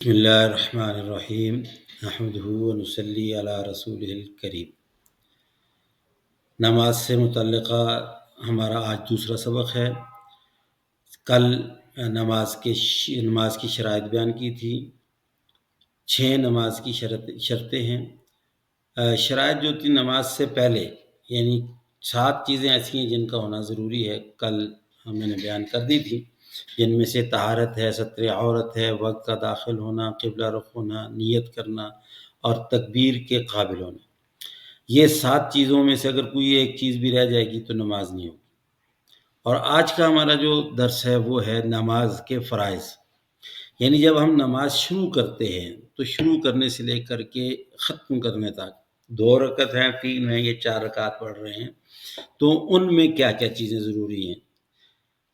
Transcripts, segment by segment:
بسم اللہ الرحمن الرحیم نحمدہ ونصلی علی رسولہ الکریم۔ نماز سے متعلقہ ہمارا آج دوسرا سبق ہے۔ کل نماز کی شرائط بیان کی تھی۔ 6 نماز کی شرطیں ہیں۔ شرائط جو تھی نماز سے پہلے، یعنی 7 چیزیں ایسی ہیں جن کا ہونا ضروری ہے، کل میں نے بیان کر دی تھی، جن میں سے طہارت ہے، ستر عورت ہے، وقت کا داخل ہونا، قبلہ رخ ہونا، نیت کرنا اور تکبیر کے قابل ہونا۔ یہ 7 چیزوں میں سے اگر کوئی ایک چیز بھی رہ جائے گی تو نماز نہیں ہوگی۔ اور آج کا ہمارا جو درس ہے وہ ہے نماز کے فرائض، یعنی جب ہم نماز شروع کرتے ہیں تو شروع کرنے سے لے کر کے ختم کرنے تک 2 رکعت ہیں، 3 ہیں، یہ 4 رکعت پڑھ رہے ہیں، تو ان میں کیا کیا چیزیں ضروری ہیں؟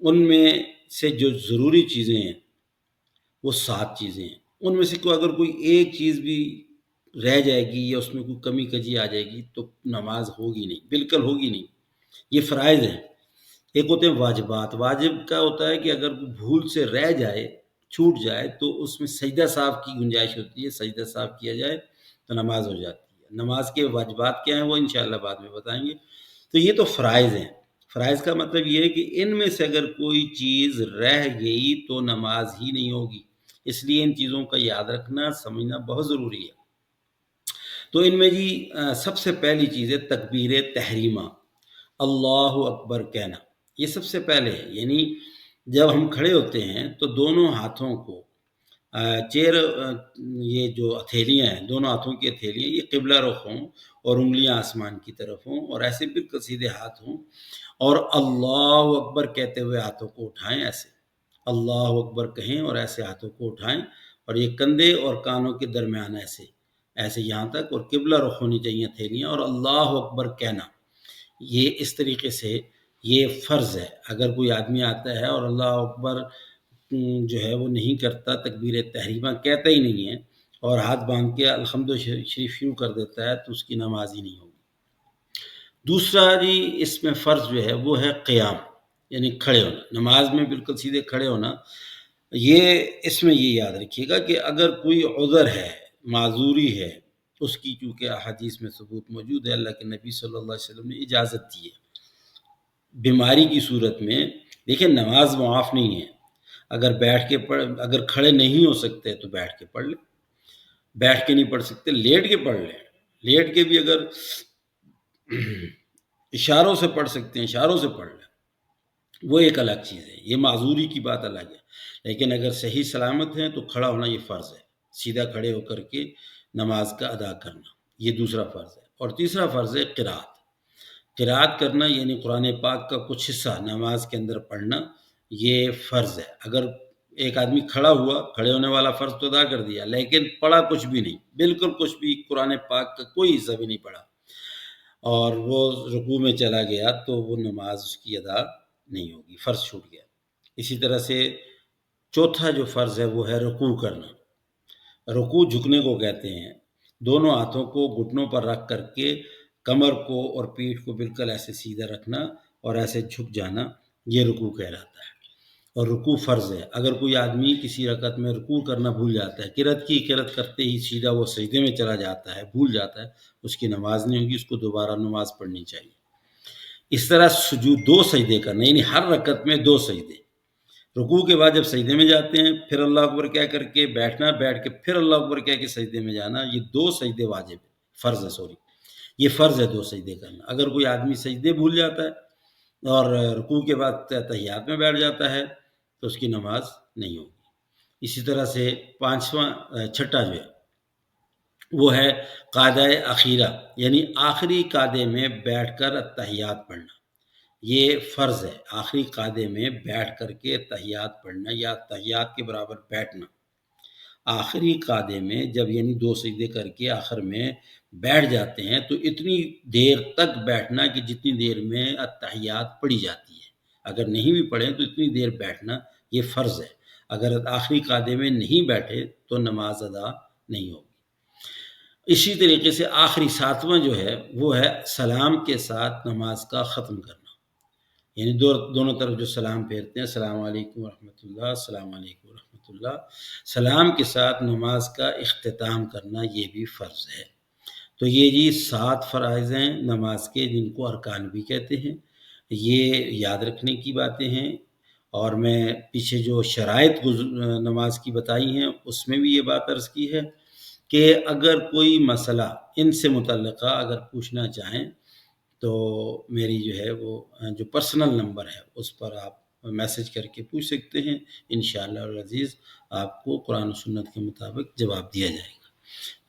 ان میں سے جو ضروری چیزیں ہیں وہ 7 چیزیں ہیں۔ ان میں سے اگر کوئی ایک چیز بھی رہ جائے گی یا اس میں کوئی کمی کجی آ جائے گی تو نماز ہوگی نہیں، بالکل ہوگی نہیں۔ یہ فرائض ہیں۔ ایک ہوتے ہیں واجبات۔ واجب کا ہوتا ہے کہ اگر بھول سے رہ جائے، چھوٹ جائے، تو اس میں سجدہ سہو کی گنجائش ہوتی ہے، سجدہ سہو کیا جائے تو نماز ہو جاتی ہے۔ نماز کے واجبات کیا ہیں وہ انشاءاللہ بعد میں بتائیں گے۔ تو یہ تو فرائض ہیں۔ فرائض کا مطلب یہ ہے کہ ان میں سے اگر کوئی چیز رہ گئی تو نماز ہی نہیں ہوگی۔ اس لیے ان چیزوں کا یاد رکھنا، سمجھنا بہت ضروری ہے۔ تو ان میں سب سے پہلی چیز ہے تکبیر تحریمہ، اللہ اکبر کہنا۔ یہ سب سے پہلے ہے، یعنی جب ہم کھڑے ہوتے ہیں تو دونوں ہاتھوں کو یہ جو ہتھیلیاں ہیں، دونوں ہاتھوں کی ہتھیلیاں یہ قبلہ رخ ہوں اور انگلیاں آسمان کی طرف ہوں اور ایسے بالکل سیدھے ہاتھ ہوں، اور اللہ اکبر کہتے ہوئے ہاتھوں کو اٹھائیں، ایسے اللہ اکبر کہیں اور ایسے ہاتھوں کو اٹھائیں، اور یہ کندھے اور کانوں کے درمیان ایسے یہاں تک، اور قبلہ رخ ہونی چاہیے ہتھیلیاں، اور اللہ اکبر کہنا۔ یہ اس طریقے سے یہ فرض ہے۔ اگر کوئی آدمی آتا ہے اور اللہ اکبر جو ہے وہ نہیں کرتا، تکبیر تحریمہ کہتا ہی نہیں ہے، اور ہاتھ باندھ کے الحمد شریف شروع کر دیتا ہے، تو اس کی نماز ہی نہیں ہوگی۔ دوسرا اس میں فرض جو ہے وہ ہے قیام، یعنی کھڑے ہونا، نماز میں بالکل سیدھے کھڑے ہونا۔ اس میں یہ یاد رکھیے گا کہ اگر کوئی عذر ہے، معذوری ہے، اس کی چونکہ احادیث میں ثبوت موجود ہے، اللہ کے نبی صلی اللہ علیہ وسلم نے اجازت دی ہے۔ بیماری کی صورت میں دیکھیں نماز معاف نہیں ہے۔ اگر کھڑے نہیں ہو سکتے تو بیٹھ کے پڑھ لیں، بیٹھ کے نہیں پڑھ سکتے لیٹ کے پڑھ لیں، لیٹ کے بھی اگر اشاروں سے پڑھ سکتے ہیں اشاروں سے پڑھ لیں، وہ ایک الگ چیز ہے، یہ معذوری کی بات الگ ہے۔ لیکن اگر صحیح سلامت ہیں تو کھڑا ہونا یہ فرض ہے، سیدھا کھڑے ہو کر کے نماز کا ادا کرنا، یہ دوسرا فرض ہے۔ اور تیسرا فرض ہے قرات کرنا، یعنی قرآن پاک کا کچھ حصہ نماز کے اندر پڑھنا، یہ فرض ہے۔ اگر ایک آدمی کھڑا ہوا، کھڑے ہونے والا فرض تو ادا کر دیا، لیکن پڑھا کچھ بھی نہیں، بالکل کچھ بھی، قرآن پاک کا کوئی حصہ بھی نہیں پڑھا، اور وہ رکوع میں چلا گیا تو وہ نماز اس کی ادا نہیں ہوگی، فرض چھوٹ گیا۔ اسی طرح سے چوتھا جو فرض ہے وہ ہے رکوع کرنا۔ رکوع جھکنے کو کہتے ہیں، دونوں ہاتھوں کو گھٹنوں پر رکھ کر کے کمر کو اور پیٹھ کو بالکل ایسے سیدھا رکھنا اور ایسے جھک جانا، یہ رکوع کہلاتا ہے، اور رکوع فرض ہے۔ اگر کوئی آدمی کسی رکعت میں رکوع کرنا بھول جاتا ہے، قرات کرتے ہی سیدھا وہ سجدے میں چلا جاتا ہے، بھول جاتا ہے، اس کی نماز نہیں ہوگی، اس کو دوبارہ نماز پڑھنی چاہیے۔ اس طرح سجود 2 سجدے کرنا، یعنی ہر رکعت میں 2 سجدے، رکوع کے بعد جب سجدے میں جاتے ہیں پھر اللہ اکبر کہہ کر کے بیٹھنا، بیٹھ کے پھر اللہ اکبر کہہ کے سجدے میں جانا، یہ 2 سجدے واجب ہے، یہ فرض ہے 2 سجدے کرنا۔ اگر کوئی آدمی سجدے بھول جاتا ہے اور رکوع کے بعد تحیات میں بیٹھ جاتا ہے تو اس کی نماز نہیں ہوگی۔ اسی طرح سے چھٹا جو ہے وہ ہے قاعدہ اخیرہ، یعنی آخری قاعدے میں بیٹھ کر تحیات پڑھنا، یہ فرض ہے۔ آخری قاعدے میں بیٹھ کر کے تحیات پڑھنا یا تحیات کے برابر بیٹھنا، آخری قاعدے میں جب یعنی 2 سجدے کر کے آخر میں بیٹھ جاتے ہیں تو اتنی دیر تک بیٹھنا کہ جتنی دیر میں التحیات پڑھی جاتی ہے، اگر نہیں بھی پڑھیں تو اتنی دیر بیٹھنا، یہ فرض ہے۔ اگر آخری قاعدے میں نہیں بیٹھے تو نماز ادا نہیں ہوگی۔ اسی طریقے سے آخری 7واں جو ہے وہ ہے سلام کے ساتھ نماز کا ختم کرنا، یعنی دونوں طرف جو سلام پھیرتے ہیں، السلام علیکم ورحمۃ اللہ، السلام علیکم ورحمۃ اللہ، سلام کے ساتھ نماز کا اختتام کرنا یہ بھی فرض ہے۔ تو یہ جی 7 فرائض ہیں نماز کے، جن کو ارکان بھی کہتے ہیں۔ یہ یاد رکھنے کی باتیں ہیں، اور میں پیچھے جو شرائط نماز کی بتائی ہیں اس میں بھی یہ بات عرض کی ہے کہ اگر کوئی مسئلہ ان سے متعلقہ اگر پوچھنا چاہیں تو میری جو ہے وہ جو پرسنل نمبر ہے اس پر آپ میسج کر کے پوچھ سکتے ہیں، انشاءاللہ العزیز آپ کو قرآن و سنت کے مطابق جواب دیا جائے گا۔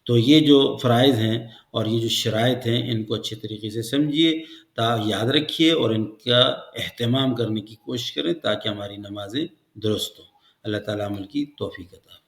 تو یہ جو فرائض ہیں اور یہ جو شرائط ہیں ان کو اچھے طریقے سے سمجھیے، یاد رکھیے اور ان کا اہتمام کرنے کی کوشش کریں تاکہ ہماری نمازیں درست ہوں۔ اللہ تعالیٰ عمل کی توفیق عطا فرمائے۔